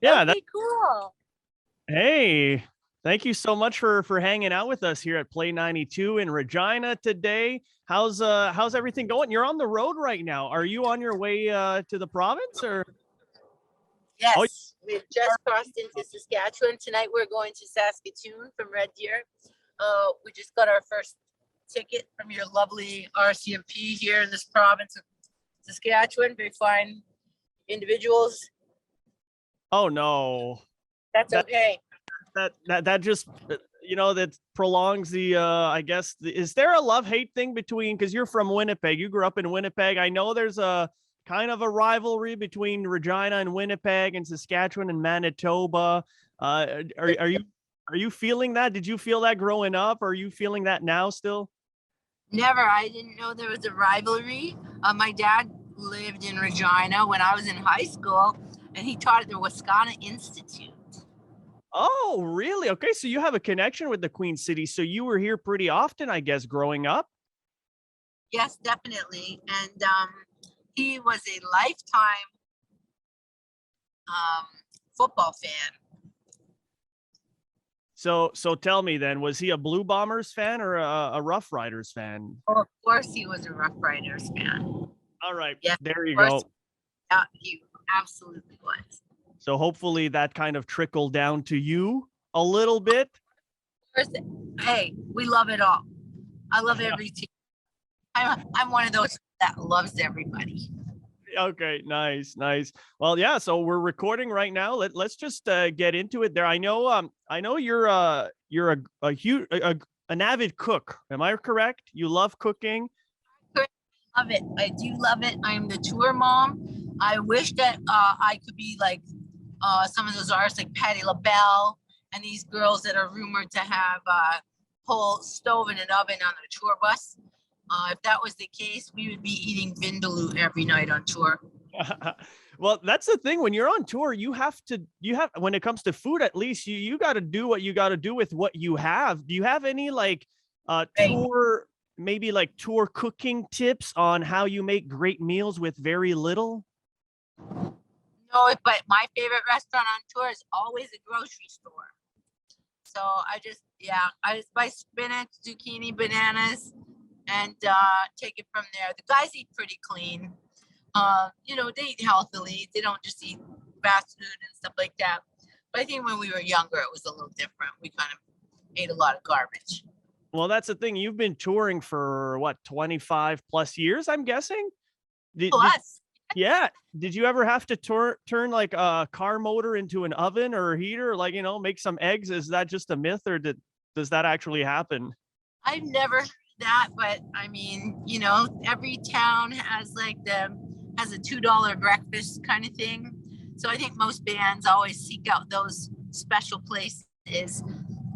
Yeah. Okay, cool. Hey, thank you so much for hanging out with us here at Play 92 in Regina today. How's everything going? You're on the road right now. Are you on your way to the province or? Oh, Yes, we've just crossed into Saskatchewan. Tonight we're going to Saskatoon from Red Deer. We just got our first ticket from your lovely RCMP here in this province of Saskatchewan. Very fine individuals. oh no. That's That okay. that just that prolongs the I guess is there a love-hate thing between, because you're from Winnipeg, you grew up in Winnipeg. I know there's a kind of a rivalry between Regina and Winnipeg and Saskatchewan and Manitoba. Are you feeling that? Did you feel that growing up? Are you feeling that now still? Never. I didn't know there was a rivalry. My dad lived in Regina when I was in high school, and he taught at the Wascana Institute. Oh, really? Okay, so you have a connection with the Queen City. So you were here pretty often, I guess, growing up. Yes, definitely. And he was a lifetime um, football fan. So tell me then, was he a Blue Bombers fan or a Rough Riders fan? Oh, of course, he was a Rough Riders fan. All right, Yes, there you of course, go. he absolutely was. So hopefully that kind of trickled down to you a little bit. Of course, hey, we love it all. I love every team. I'm one of those that loves everybody. Okay, nice. Well, yeah, so we're recording right now. Let's just get into it there. I know you're a huge an avid cook. Am I correct? You love cooking? Love it. I do love it. I'm the tour mom. I wish that I could be like some of those artists like Patti LaBelle and these girls that are rumored to have a whole stove and an oven on their tour bus. If that was the case, we would be eating vindaloo every night on tour. Well, that's the thing. When you're on tour, you have when it comes to food, at least you got to do what you got to do with what you have. Do you have any like Right. tour, maybe like tour cooking tips on how you make great meals with very little? No, but my favorite restaurant on tour is always a grocery store. So I just buy spinach, zucchini, bananas, and take it from there. The guys eat pretty clean. They eat healthily. They don't just eat fast food and stuff like that. But I think when we were younger, it was a little different. We kind of ate a lot of garbage. Well, that's the thing. You've been touring for what, 25 plus years, I'm guessing? Did Plus, Yeah. Did you ever have to turn like a car motor into an oven or a heater, like, make some eggs? Is that just a myth, or does that actually happen? I've never heard that, but I mean, every town has has a $2 breakfast kind of thing. So I think most bands always seek out those special places.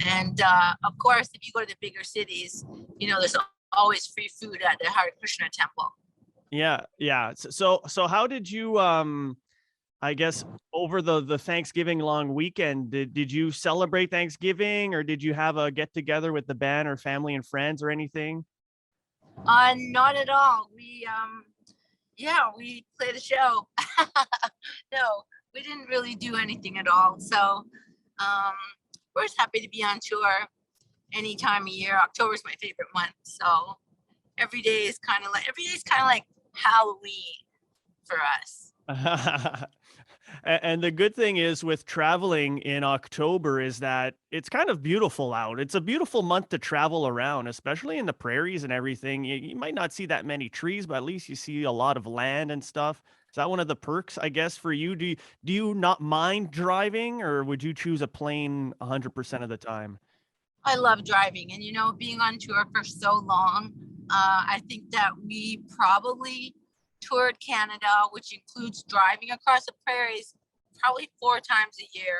And of course, if you go to the bigger cities, there's always free food at the Hare Krishna temple. Yeah. So how did you I guess over the Thanksgiving long weekend, did you celebrate Thanksgiving, or did you have a get together with the band or family and friends or anything? Not at all. We played a show. No, we didn't really do anything at all. So we're just happy to be on tour any time of year. October is my favorite month. So every day is kind of like Halloween for us. And the good thing is with traveling in October is that it's kind of beautiful out. It's a beautiful month to travel around, especially in the prairies and everything. You might not see that many trees, but at least you see a lot of land and stuff. Is that one of the perks, I guess, for you? Do you not mind driving, or would you choose a plane 100% of the time? I love driving, and being on tour for so long, I think that we probably toured Canada, which includes driving across the prairies, probably 4 times a year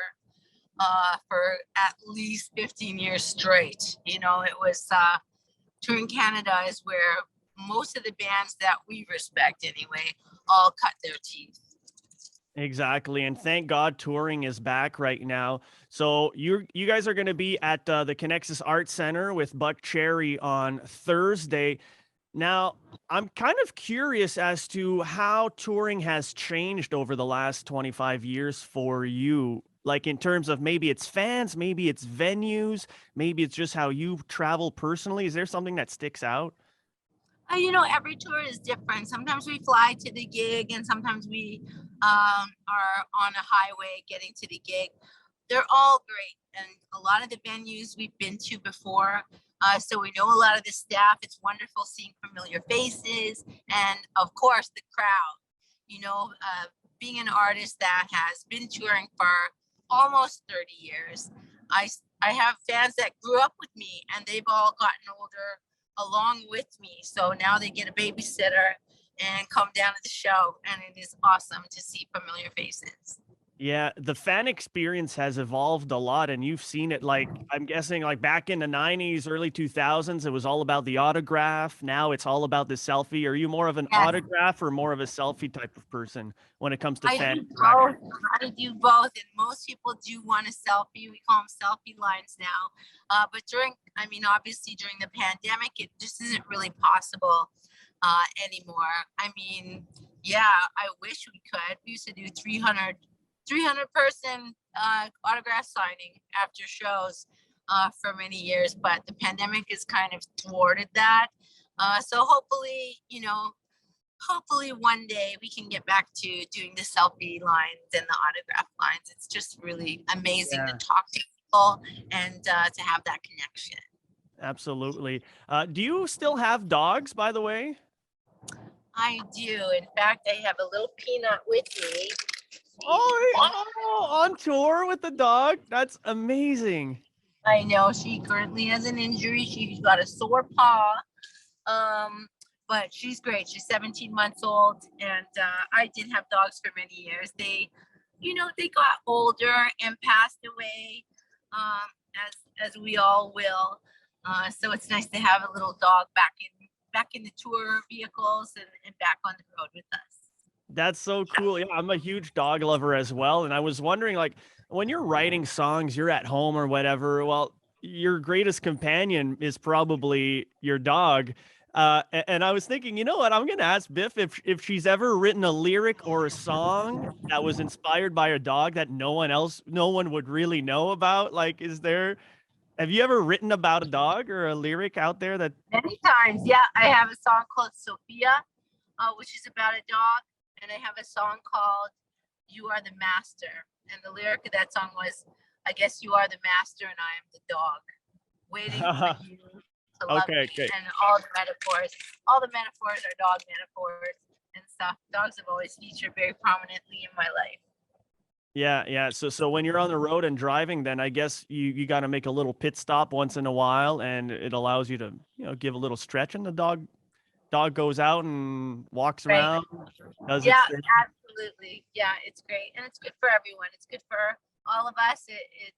for at least 15 years straight. It was touring Canada is where most of the bands that we respect anyway all cut their teeth. Exactly. And thank God touring is back right now. So you guys are going to be at the Conexus Arts Center with Buck Cherry on Thursday. Now, I'm kind of curious as to how touring has changed over the last 25 years for you. Like in terms of maybe it's fans, maybe it's venues, maybe it's just how you travel personally. Is there something that sticks out? Every tour is different. Sometimes we fly to the gig, and sometimes we are on a highway getting to the gig. They're all great, and a lot of the venues we've been to before, so we know a lot of the staff. It's wonderful seeing familiar faces, and of course the crowd. Being an artist that has been touring for almost 30 years, I have fans that grew up with me, and they've all gotten older along with me. So now they get a babysitter and come down to the show, and it is awesome to see familiar faces. Yeah, the fan experience has evolved a lot, and you've seen it. Like, I'm guessing, like back in the 90s, early 2000s, it was all about the autograph. Now it's all about the selfie. Are you more of an Yes, autograph or more of a selfie type of person when it comes to I fan do interaction? both. I do both, and most people do want a selfie. We call them selfie lines now. But obviously during the pandemic, it just isn't really possible anymore. Yeah, I wish we could. We used to do 300 person autograph signing after shows for many years, but the pandemic has kind of thwarted that. So hopefully one day we can get back to doing the selfie lines and the autograph lines. It's just really amazing to Yeah, talk to people and to have that connection. absolutely. Do you still have dogs, by the way? I do. In fact, I have a little peanut with me. Oh, on tour with the dog? That's amazing. I know she currently has an injury. She's got a sore paw. Um, but she's great. She's 17 months old, and I did have dogs for many years. They got older and passed away, um, as we all will. So it's nice to have a little dog back in the tour vehicles and back on the road with us. That's so cool. Yeah, I'm a huge dog lover as well. And I was wondering, like, when you're writing songs, you're at home or whatever. Well, your greatest companion is probably your dog. And I was thinking, you know what? I'm gonna ask Biff if she's ever written a lyric or a song that was inspired by a dog that no one would really know about. Like, have you ever written about a dog or a lyric out there that Many times, yeah. I have a song called Sophia, which is about a dog, and I have a song called "You Are the Master," and the lyric of that song was, "I guess you are the master, and I am the dog, waiting for you to love okay, me." okay. And all the metaphors are dog metaphors and stuff. Dogs have always featured very prominently in my life. Yeah, yeah. So when you're on the road and driving, then I guess you got to make a little pit stop once in a while, and it allows you to give a little stretch, and the dog goes out and walks Right. around, does its Yeah, thing. absolutely. Yeah, it's great, and it's good for everyone. It's good for all of us. It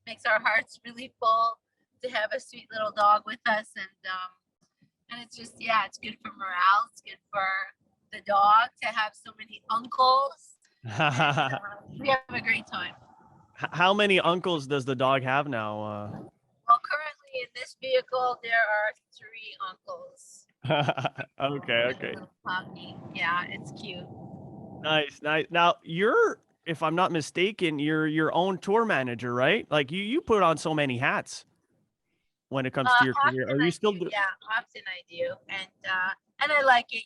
makes our hearts really full to have a sweet little dog with us, and it's just, yeah, it's good for morale. It's good for the dog to have so many uncles, and we have a great time. How many uncles does the dog have now? Well, currently in this vehicle there are 3 uncles. Okay, And a okay. little puppy. Yeah, it's cute. Nice, nice. Now you're, if I'm not mistaken, you're your own tour manager, right? Like you put on so many hats when it comes to your career. Often Are you I still do. Yeah, often I do, and I like it.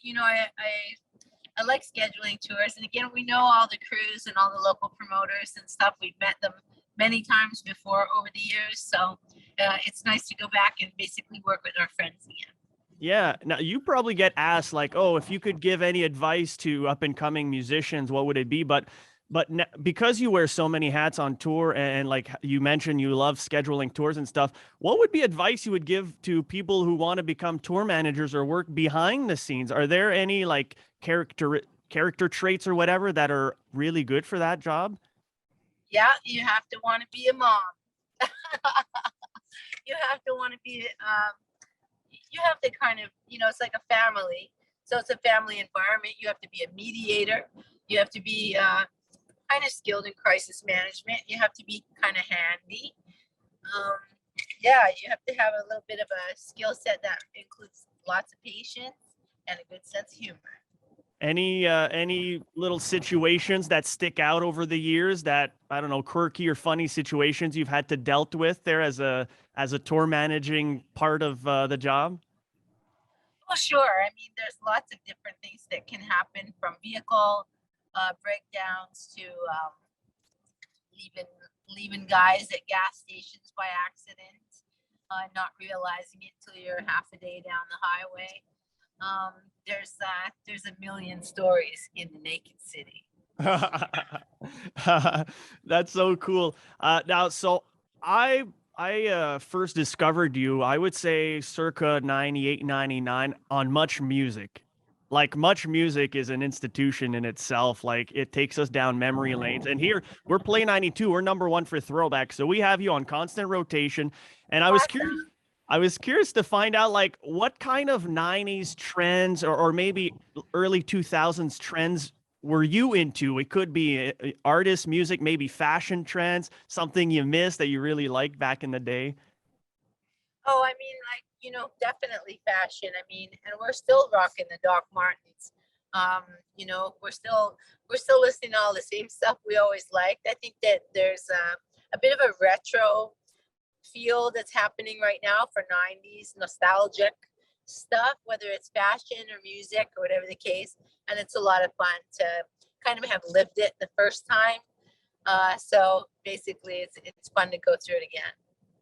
I like scheduling tours, and again, we know all the crews and all the local promoters and stuff. We've met them many times before over the years, so it's nice to go back and basically work with our friends again. Yeah. Now you probably get asked like, "Oh, if you could give any advice to up and coming musicians, what would it be?" But because you wear so many hats on tour and like you mentioned you love scheduling tours and stuff, what would be advice you would give to people who want to become tour managers or work behind the scenes? Are there any like character traits or whatever that are really good for that job? Yeah, you have to want to be a mom. You have to want to be. You have to kind of, it's like a family. So it's a family environment. You have to be a mediator. You have to be kind of skilled in crisis management. You have to be kind of handy. Um, yeah, you have to have a little bit of a skill set that includes lots of patience, and a good sense of humor. Any little situations that stick out over the years that, I don't know, quirky or funny situations you've had to dealt with there as a tour managing part of the job? Well, sure. I mean, there's lots of different things that can happen, from vehicle breakdowns to leaving guys at gas stations by accident, not realizing it till you're half a day down the highway. There's a million stories in the Naked City. That's so cool. Now, so I first discovered you, I would say circa 98, 99 on Much Music. Like Much Music is an institution in itself. Like it takes us down memory lanes. And here we're Play 92. We're number one for throwback. So we have you on constant rotation. And I was curious to find out like what kind of 90s trends or maybe early 2000s trends were you into? It could be artist, music, maybe fashion trends, something you missed that you really liked back in the day. Oh, I mean, like, definitely fashion. I mean, and we're still rocking the Doc Martens. We're still listening to all the same stuff we always liked. I think that there's a bit of a retro feel that's happening right now for 90s nostalgic stuff, whether it's fashion or music or whatever the case. And it's a lot of fun to kind of have lived it the first time. So basically it's fun to go through it again.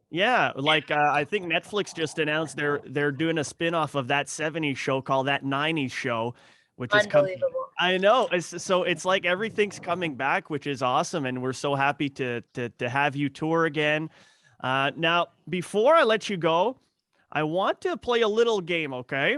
Yeah, like I think Netflix just announced they're doing a spin-off of that 70s show called That 90s Show, which is coming. Unbelievable. I know. So it's like everything's coming back, which is awesome, and we're so happy to have you tour again. Now, before I let you go, I want to play a little game, okay?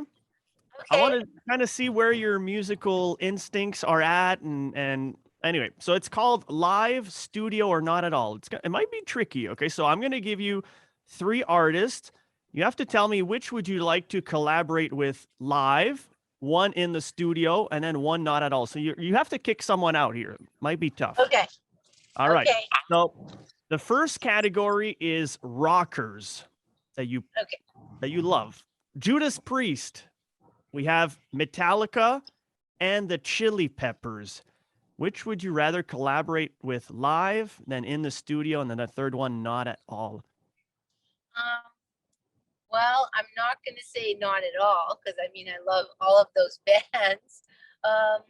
I want Okay. to kind of see where your musical instincts are at, and anyway, so it's called Live, Studio, or Not at All. It might be tricky, okay? So I'm going to give you 3 artists. You have to tell me which would you like to collaborate with live, one in the studio, and then one not at all. So you have to kick someone out here. Might be tough. Okay. All right. Okay. So the first category is rockers that you love. Judas Priest. We have Metallica and the Chili Peppers. Which would you rather collaborate with live than in the studio? And then the third one, not at all. Well, I'm not going to say not at all, because I mean, I love all of those bands. Live,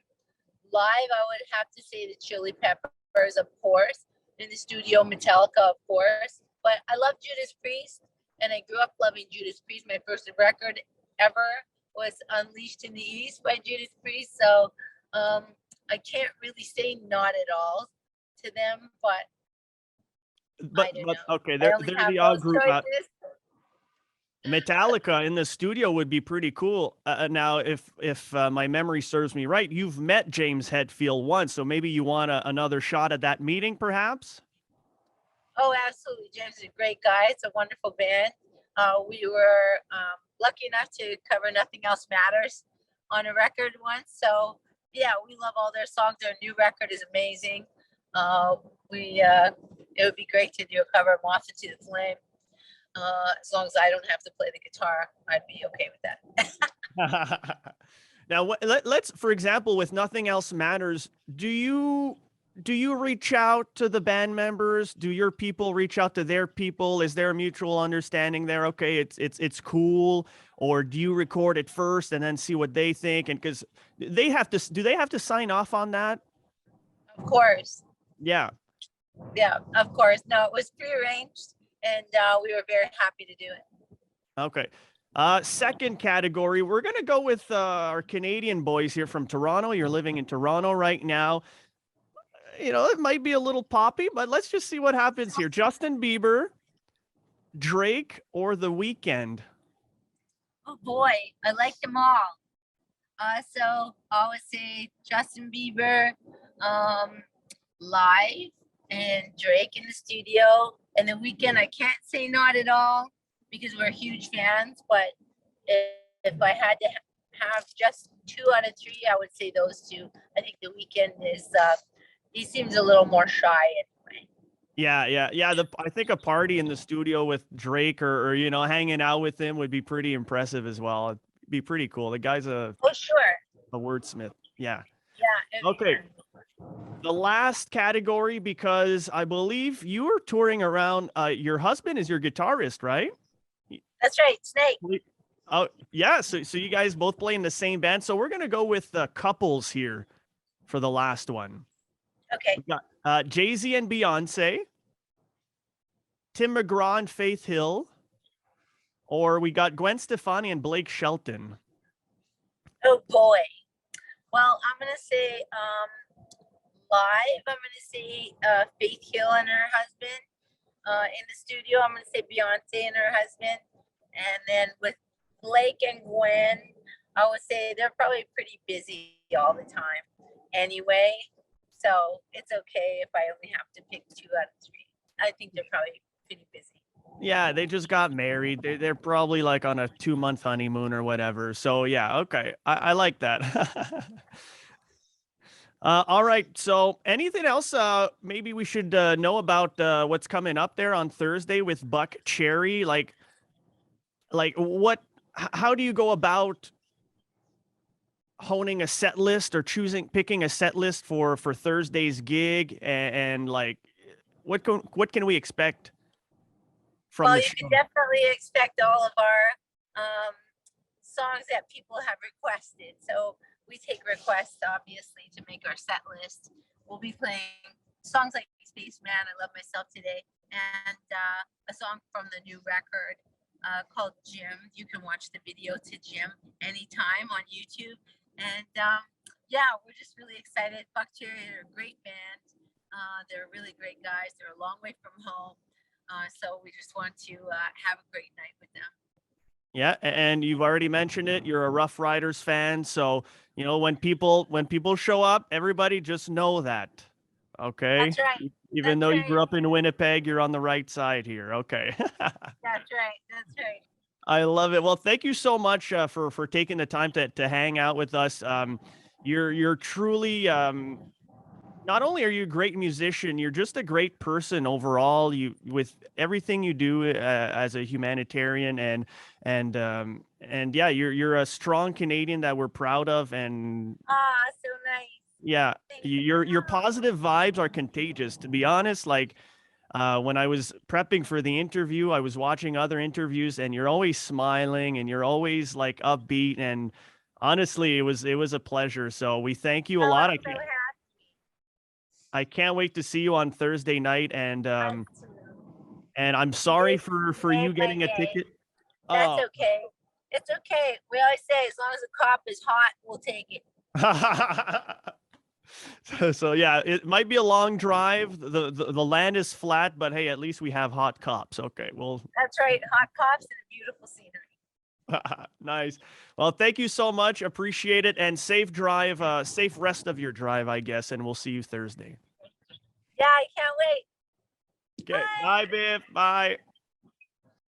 I would have to say the Chili Peppers, of course. In the studio, Metallica, of course. But I love Judas Priest, and I grew up loving Judas Priest. My first record ever was Unleashed in the East by Judas Priest. So I can't really say not at all to them, but I don't know. Okay, they're the odd group. Metallica in the studio would be pretty cool. Now, if my memory serves me right, you've met James Hetfield once, so maybe you want another shot at that meeting, perhaps? Oh, absolutely. James is a great guy. It's a wonderful band. We were lucky enough to cover Nothing Else Matters on a record once. So, yeah, we love all their songs. Their new record is amazing. It would be great to do a cover of Moth Into the Flame. As long as I don't have to play the guitar, I'd be okay with that. Now, let's, for example, with Nothing Else Matters, do you reach out to the band members? Do your people reach out to their people? Is there a mutual understanding there? Okay, it's cool. Or do you record it first and then see what they think? And because do they have to sign off on that? Of course. Yeah. Yeah, of course. No, it was prearranged. And we were very happy to do it. Okay. Second category, we're going to go with our Canadian boys here from Toronto. You're living in Toronto right now. You know, it might be a little poppy, but let's just see what happens here. Justin Bieber, Drake, or The Weeknd? Oh, boy. I like them all. So I would say Justin Bieber live and Drake in the studio. And The Weeknd, I can't say not at all because we're huge fans, but if I had to have just 2 out of 3, I would say those 2. I think The Weeknd is, he seems a little more shy anyway. Yeah. I think a party in the studio with Drake or hanging out with him would be pretty impressive as well. be pretty cool. The guy's Oh, sure. a wordsmith. Yeah. Yeah. Okay. The last category, because I believe you were touring around. Your husband is your guitarist, right? That's right. Snake. Oh, yeah. So you guys both play in the same band. So we're gonna go with couples here for the last one. Okay. We got Jay-Z and Beyonce, Tim McGraw and Faith Hill, or we got Gwen Stefani and Blake Shelton. Oh boy. Well, I'm gonna say live. I'm gonna say Faith Hill and her husband. In the studio, I'm gonna say Beyonce and her husband. And then with Blake and Gwen, I would say they're probably pretty busy all the time anyway. So it's okay if I only have to pick 2 out of 3. I think they're probably pretty busy. Yeah, they just got married. They're probably like on a 2-month honeymoon or whatever. So yeah, okay. I like that. All right. So anything else maybe we should know about what's coming up there on Thursday with Buck Cherry? Like what how do you go about honing a set list or picking a set list for Thursday's gig, and like what can we expect from Well, the you show? can definitely expect all of our songs that people have requested. So we take requests, obviously, to make our set list. We'll be playing songs like Spaceman, I Love Myself Today, and a song from the new record called Jim. You can watch the video to Jim anytime on YouTube. And yeah, we're just really excited. Buck Cherry are a great band. They're really great guys. They're a long way from home. So we just want to have a great night with them. Yeah, and you've already mentioned it. You're a Rough Riders fan, so you know when people show up, everybody just know that. Okay. That's right. Even That's though you right. grew up in Winnipeg, you're on the right side here. Okay. That's right. That's right. I love it. Well, thank you so much for taking the time to hang out with us. You're truly not only are you a great musician, you're just a great person overall. You with everything you do as a humanitarian, and yeah, you're a strong Canadian that we're proud of, and So nice. yeah, your positive vibes are contagious. To be honest, like when I was prepping for the interview, I was watching other interviews, and you're always smiling, and you're always like upbeat, and honestly, it was a pleasure. So we thank you a lot. I'm so happy. I can't wait to see you on Thursday night, and I'm sorry for you getting a ticket. That's okay. It's okay. We always say, as long as the cop is hot, we'll take it. So yeah, it might be a long drive. The land is flat, but hey, at least we have hot cops. Okay, well. That's right. Hot cops and a beautiful scenery. Nice. Well, thank you so much. Appreciate it, and safe drive. Safe rest of your drive, I guess, and we'll see you Thursday. Yeah, I can't wait. Okay. Bye, Biff. Bye.